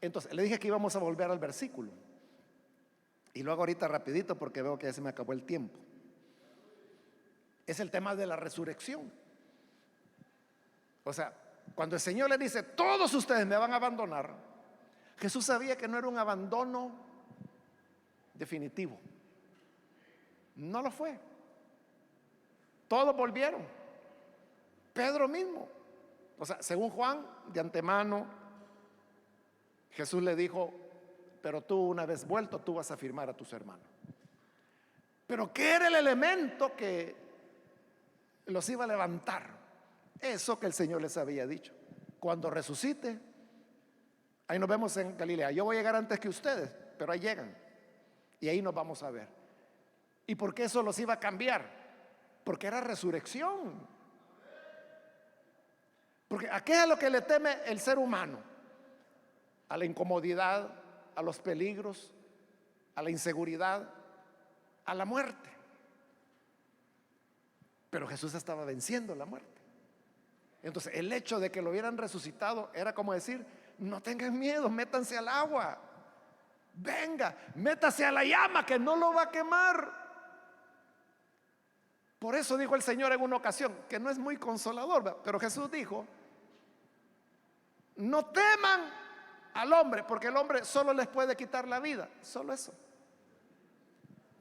Entonces, le dije que íbamos a volver al versículo. Y lo hago ahorita rapidito porque veo que ya se me acabó el tiempo. Es el tema de la resurrección. O sea, cuando el Señor le dice, todos ustedes me van a abandonar, Jesús sabía que no era un abandono definitivo. No lo fue. Todos volvieron. Pedro mismo. O sea, según Juan, de antemano, Jesús le dijo, pero tú una vez vuelto, tú vas a afirmar a tus hermanos. Pero ¿qué era el elemento que los iba a levantar? Eso que el Señor les había dicho. Cuando resucite, ahí nos vemos en Galilea. Yo voy a llegar antes que ustedes, pero ahí llegan. Y ahí nos vamos a ver. ¿Y por qué eso los iba a cambiar? Porque era resurrección. Porque ¿a qué es a lo que le teme el ser humano? A la incomodidad, a los peligros, a la inseguridad, a la muerte. Pero Jesús estaba venciendo la muerte. Entonces el hecho de que lo hubieran resucitado era como decir, no tengan miedo, métanse al agua, venga, métase a la llama que no lo va a quemar. Por eso dijo el Señor en una ocasión, que no es muy consolador, pero Jesús dijo, no teman al hombre, porque el hombre solo les puede quitar la vida, solo eso.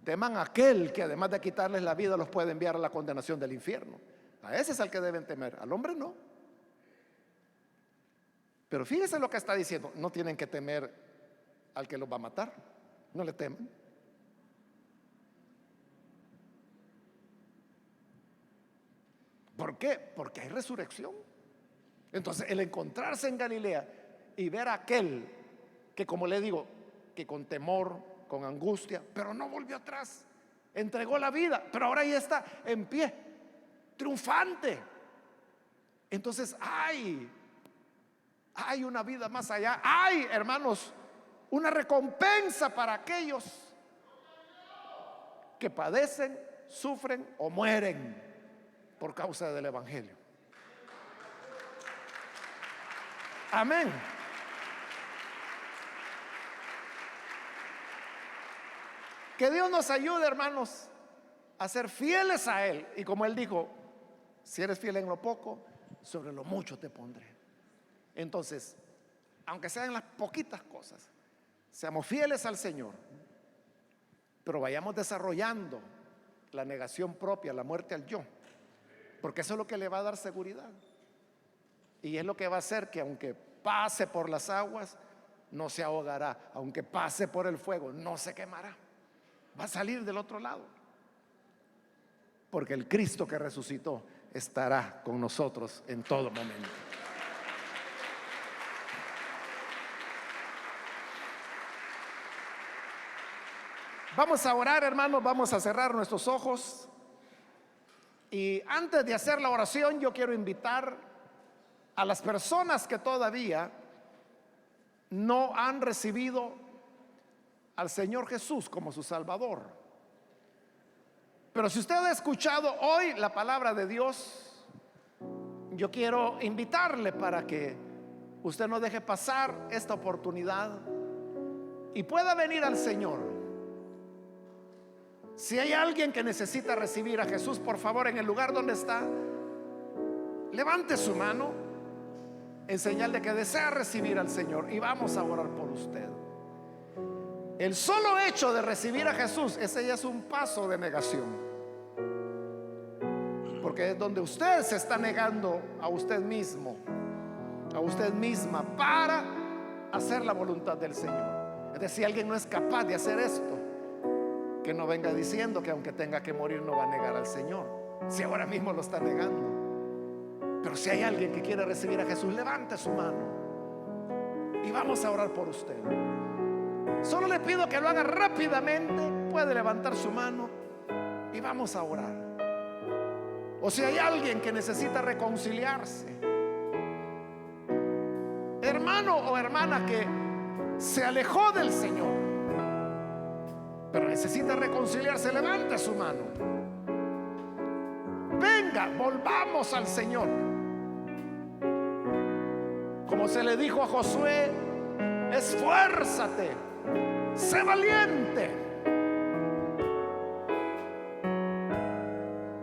Teman a aquel que además de quitarles la vida los puede enviar a la condenación del infierno. A ese es al que deben temer, al hombre no. Pero fíjense lo que está diciendo, no tienen que temer al que los va a matar, no le temen. ¿Por qué? Porque hay resurrección. Entonces el encontrarse en Galilea y ver a aquel que, como le digo, que con temor, con angustia, pero no volvió atrás, entregó la vida, pero ahora ya está en pie, triunfante. Entonces hay una vida más allá, hay, hermanos, una recompensa para aquellos que padecen, sufren o mueren por causa del evangelio. Amén. Que Dios nos ayude, hermanos, a ser fieles a Él. Y como Él dijo, si eres fiel en lo poco, sobre lo mucho te pondré. Entonces, aunque sean las poquitas cosas, seamos fieles al Señor, pero vayamos desarrollando la negación propia, la muerte al yo, porque eso es lo que le va a dar seguridad. Y es lo que va a hacer que aunque pase por las aguas, no se ahogará. Aunque pase por el fuego, no se quemará. Va a salir del otro lado. Porque el Cristo que resucitó estará con nosotros en todo momento. Vamos a orar, hermanos, vamos a cerrar nuestros ojos. Y antes de hacer la oración, yo quiero invitar a las personas que todavía no han recibido al Señor Jesús como su Salvador. Pero si usted ha escuchado hoy la palabra de Dios, yo quiero invitarle para que usted no deje pasar esta oportunidad y pueda venir al Señor. Si hay alguien que necesita recibir a Jesús, por favor, en el lugar donde está, levante su mano. en señal de que desea recibir al Señor, y vamos a orar por usted. El solo hecho de recibir a Jesús, ese ya es un paso de negación, porque es donde usted se está negando a usted mismo, a usted misma, para hacer la voluntad del Señor. Es decir, si alguien no es capaz de hacer esto, que no venga diciendo que aunque tenga que morir no va a negar al Señor, si ahora mismo lo está negando. Pero si hay alguien que quiere recibir a Jesús, levante su mano y vamos a orar por usted. Solo le pido que lo haga rápidamente. Puede levantar su mano y vamos a orar. O si hay alguien que necesita reconciliarse, hermano o hermana que se alejó del Señor, pero necesita reconciliarse, levante su mano. Venga, volvamos al Señor. Como se le dijo a Josué: esfuérzate, sé valiente,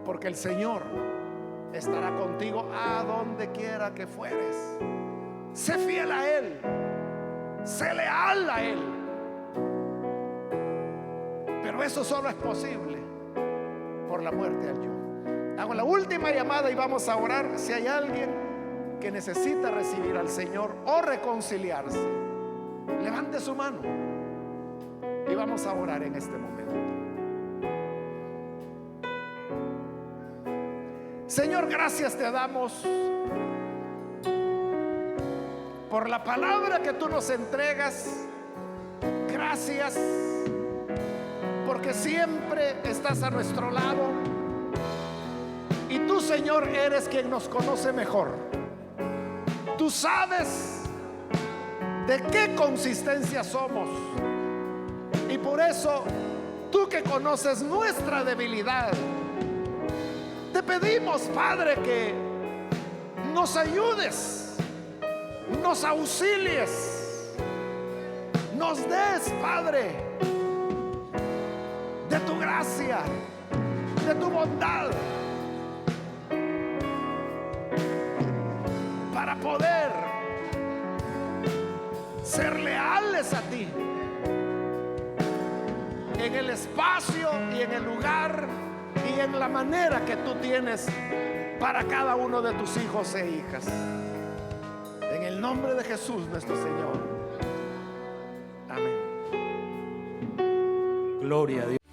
porque el Señor estará contigo a donde quiera que fueres. Sé fiel a Él, sé leal a Él. Pero eso solo es posible por la muerte al yo. Hago la última llamada y vamos a orar. Si hay alguien que necesita recibir al Señor o reconciliarse, levante su mano y vamos a orar en este momento. Señor, gracias te damos por la palabra que tú nos entregas. Gracias porque siempre estás a nuestro lado, y tú, Señor, eres quien nos conoce mejor. Tú sabes de qué consistencia somos, y por eso tú, que conoces nuestra debilidad, te pedimos, Padre, que nos ayudes, nos auxilies, nos des, Padre, de tu gracia, de tu bondad, para poder ser leales a ti en el espacio y en el lugar y en la manera que tú tienes para cada uno de tus hijos e hijas. En el nombre de Jesús nuestro Señor. Amén. Gloria a Dios.